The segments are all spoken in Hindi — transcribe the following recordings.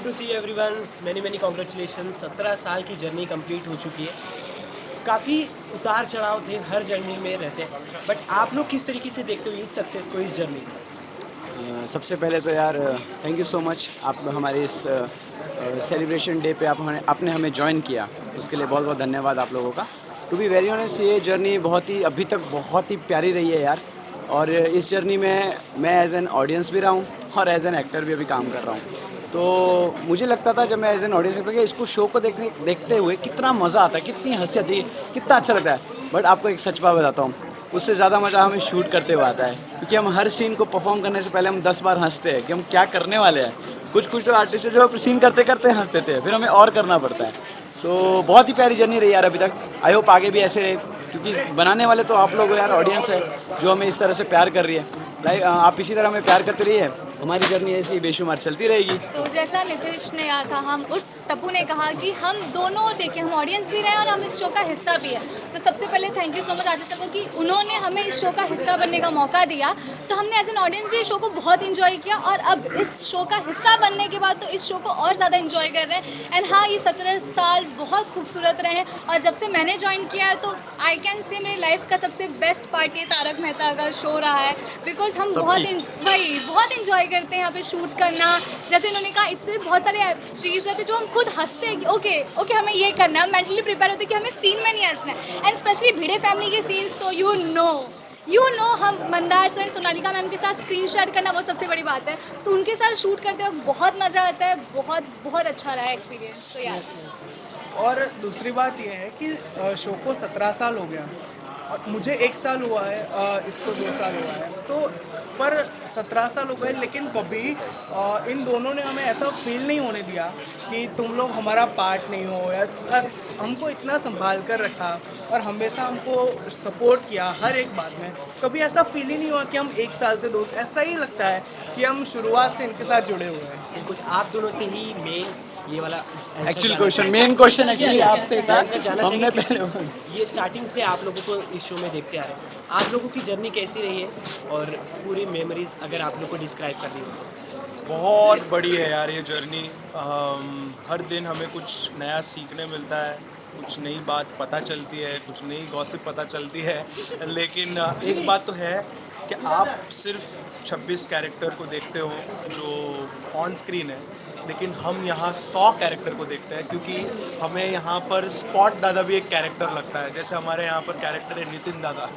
To see everyone, many many congratulation. 17 साल की जर्नी कंप्लीट हो चुकी है। काफ़ी उतार चढ़ाव थे, हर जर्नी में रहते हैं, बट आप लोग किस तरीके से देखते हो इस सक्सेस को, इस जर्नी को? सबसे पहले तो यार थैंक यू सो मच। आप हमारे इस सेलिब्रेशन डे पे आपने हमें जॉइन किया, उसके लिए बहुत बहुत धन्यवाद आप लोगों का। टू बी वेरी ऑनेस्ट, ये जर्नी बहुत ही अभी तक बहुत ही प्यारी रही है यार। और इस जर्नी में मैं एज एन ऑडियंस भी रहा हूँ और एज एन एक्टर भी अभी काम कर रहा हूँ। तो मुझे लगता था जब मैं एज एन ऑडियंस एक्टर कि इसको शो को देखते हुए कितना मज़ा आता है, कितनी हंसी आती है, कितना अच्छा लगता है। बट आपको एक सच बात बताता हूँ, उससे ज़्यादा मज़ा हमें शूट करते हुए आता है, क्योंकि हम हर सीन को परफॉर्म करने से पहले हम 10 बार हंसते हैं कि हम क्या करने वाले हैं। कुछ कुछ तो आर्टिस्ट है जो सीन करते करते हंस देते हैं, फिर हमें और करना पड़ता है। तो बहुत ही प्यारी जर्नी रही यार अभी तक। आई होप आगे भी ऐसे रहे, क्योंकि बनाने वाले तो आप लोग हो यार, ऑडियंस है जो हमें इस तरह से प्यार कर रही है। लाइक आप इसी तरह हमें प्यार करते रहिए, हमारी जर्नी ऐसी ही बेशुमार चलती रहेगी। तो जैसा नितिश ने कहा, हम उस टप्पू ने कहा कि हम दोनों देखिए, हम ऑडियंस भी रहे हैं और हम इस शो का हिस्सा भी है। तो सबसे पहले thank you so much Ashish sir को कि उन्होंने हमें इस शो का हिस्सा बनने का मौका दिया। तो हमने एज एन ऑडियंस भी इस शो को बहुत इंजॉय किया और अब इस शो का हिस्सा बनने के बाद तो इस शो को और ज़्यादा इंजॉय कर रहे हैं। एंड हाँ, ये 17 साल बहुत खूबसूरत रहे हैं और जब से मैंने ज्वाइन किया है तो आई कैन से मेरी लाइफ का सबसे बेस्ट पार्ट ये तारक मेहता का शो रहा है। बिकॉज हम बहुत इंजॉय करते हैं यहाँ पे शूट करना। जैसे इन्होंने कहा, इससे बहुत सारे चीज़ रहते हैं जो हम खुद हंसते हैं कि ओके ओके हमें ये करना है, मेंटली प्रिपेयर होते हैं कि हमें सीन में नहीं हंसना है। एंड स्पेशली भिड़े फैमिली के सीन्स तो यू नो हम मंदार सर, सोनालिका मैम के साथ स्क्रीन शेयर करना वो सबसे बड़ी बात है। तो उनके साथ शूट करते वक्त बहुत मज़ा आता है, बहुत बहुत अच्छा रहा है एक्सपीरियंस। तो यार और दूसरी बात यह है कि शो को 17 साल हो गया और मुझे 1 साल हुआ है, इसको 2 साल हुआ है। तो पर 17 साल हो गए, लेकिन कभी इन दोनों ने हमें ऐसा फील नहीं होने दिया कि तुम लोग हमारा पार्ट नहीं हो। या बस हमको इतना संभाल कर रखा और हमेशा हमको सपोर्ट किया हर एक बात में। कभी ऐसा फील ही नहीं हुआ कि हम 1 साल से दो, ऐसा ही लगता है कि हम शुरुआत से इनके साथ जुड़े हुए हैं। बिल्कुल, आप दोनों से ही मेन ये वाला actual question, main question actually आपसे था। आंसर जानना हमने चाहिए पहले कि ये स्टार्टिंग से आप लोगों को इस शो में देखते आ रहे हैं। आप लोगों की जर्नी कैसी रही है और पूरी मेमोरीज अगर आप लोग को डिस्क्राइब करनी हो? बहुत बड़ी है यार ये जर्नी। हर दिन हमें कुछ नया सीखने मिलता है, कुछ नई बात पता चलती है, कुछ नई गॉसिप पता चलती है। लेकिन एक बात तो है कि आप सिर्फ 26 कैरेक्टर को देखते हो जो ऑन स्क्रीन है, लेकिन हम यहाँ 100 कैरेक्टर को देखते हैं, क्योंकि हमें यहाँ पर स्पॉट दादा भी एक कैरेक्टर लगता है। जैसे हमारे यहाँ पर कैरेक्टर है नितिन दादा।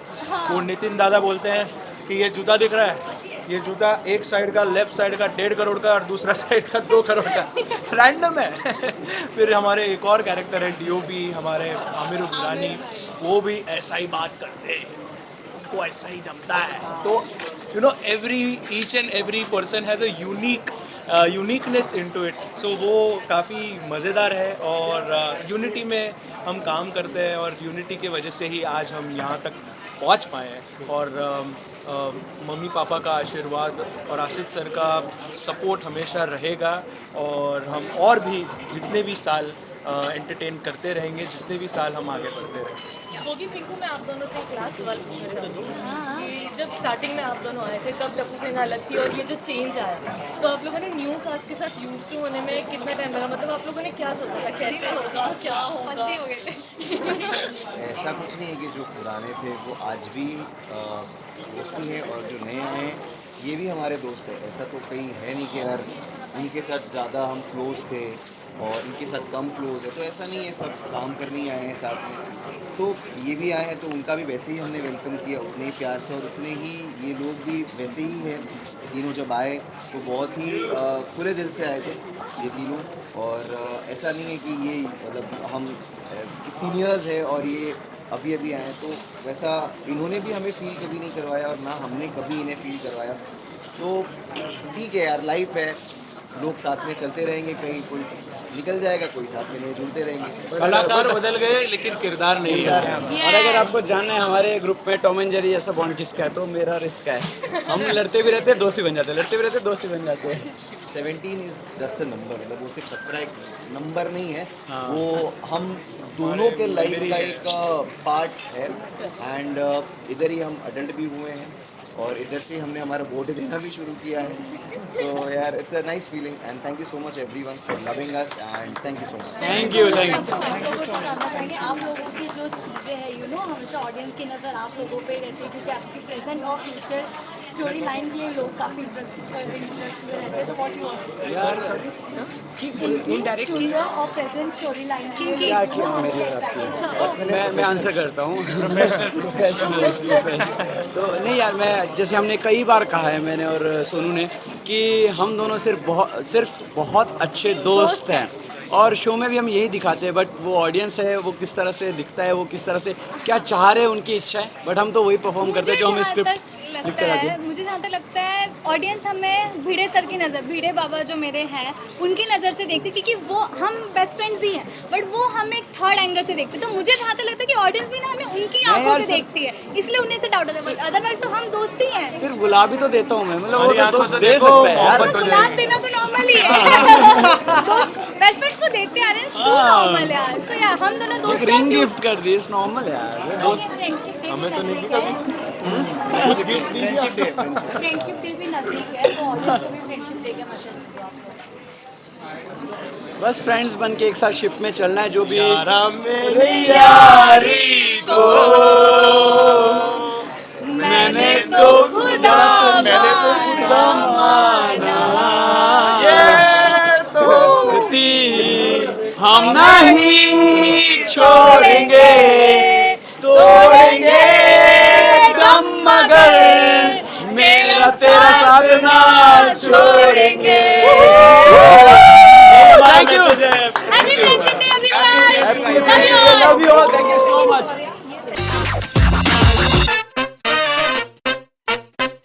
वो नितिन दादा बोलते हैं कि ये जूता दिख रहा है, ये जूता एक साइड का, लेफ्ट साइड का 1.5 करोड़ का और दूसरा साइड का 2 करोड़ का, रैंडम है। फिर हमारे एक और कैरेक्टर है डीओपी, हमारे आमिर उबरानी, वो भी ऐसा ही बात करते हैं, उनको ऐसा ही जमता है। तो you know every each and every person has a uniqueness into it. So वो काफ़ी मज़ेदार है और यूनिटी में हम काम करते हैं और यूनिटी की वजह से ही आज हम यहाँ तक पहुँच पाए हैं। और मम्मी पापा का आशीर्वाद और आशिष सर का सपोर्ट हमेशा रहेगा और हम और भी जितने भी साल एंटरटेन करते रहेंगे, जितने भी साल हम आगे बढ़ते रहेंगे। होगी पिंकू, मैं आप दोनों से क्लास सवाल पूछना चाहती हूँ कि जब स्टार्टिंग में आप दोनों आए थे तब टप्पू सिंह अलग थी और ये जो चेंज आया, तो आप लोगों ने न्यू कास्ट के साथ यूज टू होने में कितना टाइम लगा? मतलब आप लोगों ने क्या सोचा था, कैसे होगा, क्या होगा? मंत्री हो गए थे। ऐसा कुछ नहीं है कि जो पुराने थे वो आज भी दोस्ती है और जो नए हैं ये भी हमारे दोस्त हैं। ऐसा तो कहीं है नहीं कि यार उनके साथ ज़्यादा हम क्लोज थे और इनके साथ कम क्लोज है, तो ऐसा नहीं है। सब काम करने ही आए हैं साथ में, तो ये भी आए हैं तो उनका भी वैसे ही हमने वेलकम किया, उतने ही प्यार से, और उतने ही ये लोग भी वैसे ही हैं। तीनों जब आए तो बहुत ही खुले दिल से आए थे ये तीनों। और ऐसा नहीं है कि ये मतलब हम सीनियर्स है और ये अभी अभी आए हैं, तो वैसा इन्होंने भी हमें फील कभी नहीं करवाया और ना हमने कभी इन्हें फील करवाया। तो ठीक है यार, लाइफ है, लोग साथ में चलते रहेंगे, कहीं कोई निकल जाएगा, कोई साथ में नहीं, जुड़ते रहेंगे। कलाकार बदल गए लेकिन किरदार नहीं है। और अगर आपको जानना है हमारे ग्रुप में टॉम एंड जेरी ऐसा बॉन्ड किसका है, तो मेरा रिस्क है। हम लड़ते भी रहते हैं, दोस्त भी बन जाते हैं, लड़ते भी रहते हैं, दोस्त भी बन जाते हैं। 17 इज जस्ट अ नंबर, मतलब वो सिर्फ 17 एक नंबर नहीं है, वो हम दोनों के लाइफ का एक पार्ट है। एंड इधर ही हम अडल्ट भी हुए हैं और इधर से हमने हमारा वोट देना भी शुरू किया है। तो यार it's a nice feeling and thank you so much everyone for loving us and thank you so much. Thank you. आप लोगों को जानना चाहेंगे, आप लोगों की जो चीज़ें हैं हमेशा ऑडियंस की नज़र आप लोगों पे रहती है क्योंकि आपकी प्रेजेंट और फ्यूचर स्टोरी लाइन के लिए लोग काफ़ी इंटरेस्ट रहते हैं। तो व्हाट यू इनडायरेक्ट फ्यूचर और प्रेजेंट स्टोरी लाइन के लिए क्या किया मेरी और आपकी? मैं आंसर करता हूँ। प्रोफेशनल। तो नहीं यार, मैं जैसे हमने कई बार कहा है, मैंने और सोनू ने, कि हम दोनों सिर्फ बहुत अच्छे दोस्त हैं और शो में भी हम यही दिखाते हैं। बट वो ऑडियंस है, वो किस तरह से दिखता है, वो किस तरह से क्या चाह रहे हैं, उनकी इच्छा है। बट हम तो वही परफॉर्म करते हैं जो हमें स्क्रिप्ट लिखते रहते हैं। मुझे जहाँ तक लगता है ऑडियंस हमें भिड़े सर की नज़र, भिड़े बाबा जो मेरे हैं उनकी नज़र से देखते, क्योंकि वो हम बेस्ट फ्रेंड्स ही हैं बट वो हमें एक थर्ड एंगल से देखते। तो मुझे जहाँ तक लगता है कि ऑडियंस भी ना हमें उनकी आंखों से देखती है, इसलिए उन्हें से डाउट होता है। अदरवाइज तो हम दोस्त ही हैं। सिर्फ गुलाब ही तो देता हूँ मैं, मतलब वो हमारी तो आंखों दोस्त से दे देखो, सकता है यार। मोहब्बत तो गुलाब देना तो नॉर्मल ही है। दोस्त बेस्ट फ्रेंड्स को देखते आ रहे हैं, तो नॉर्मल यार। सो यार हम दोनों दोस्त एक रिंग गिफ्ट कर दी, इट्स नॉर्मल यार। दोस्त हमें तो नहीं किया कभी। फ्रेंडशिप डे फ्रेंडशिप डे भी नज़दीक है, तो ऑडियंस को भी फ्रेंडशिप डे के मैसेज दीजिए आप लोग। बस फ्रेंड्स बन के एक साथ शिप में चलना है, जो भी यारा मेरी यारी को मैंने तो खुदा माना, ये दोस्ती हम नहीं छोड़ेंगे, तोड़ेंगे दम मगर मेरा तेरा साथ ना छोड़ेंगे। Thank you. Happy Friendship Day everyone. Love you all. Thank you so much.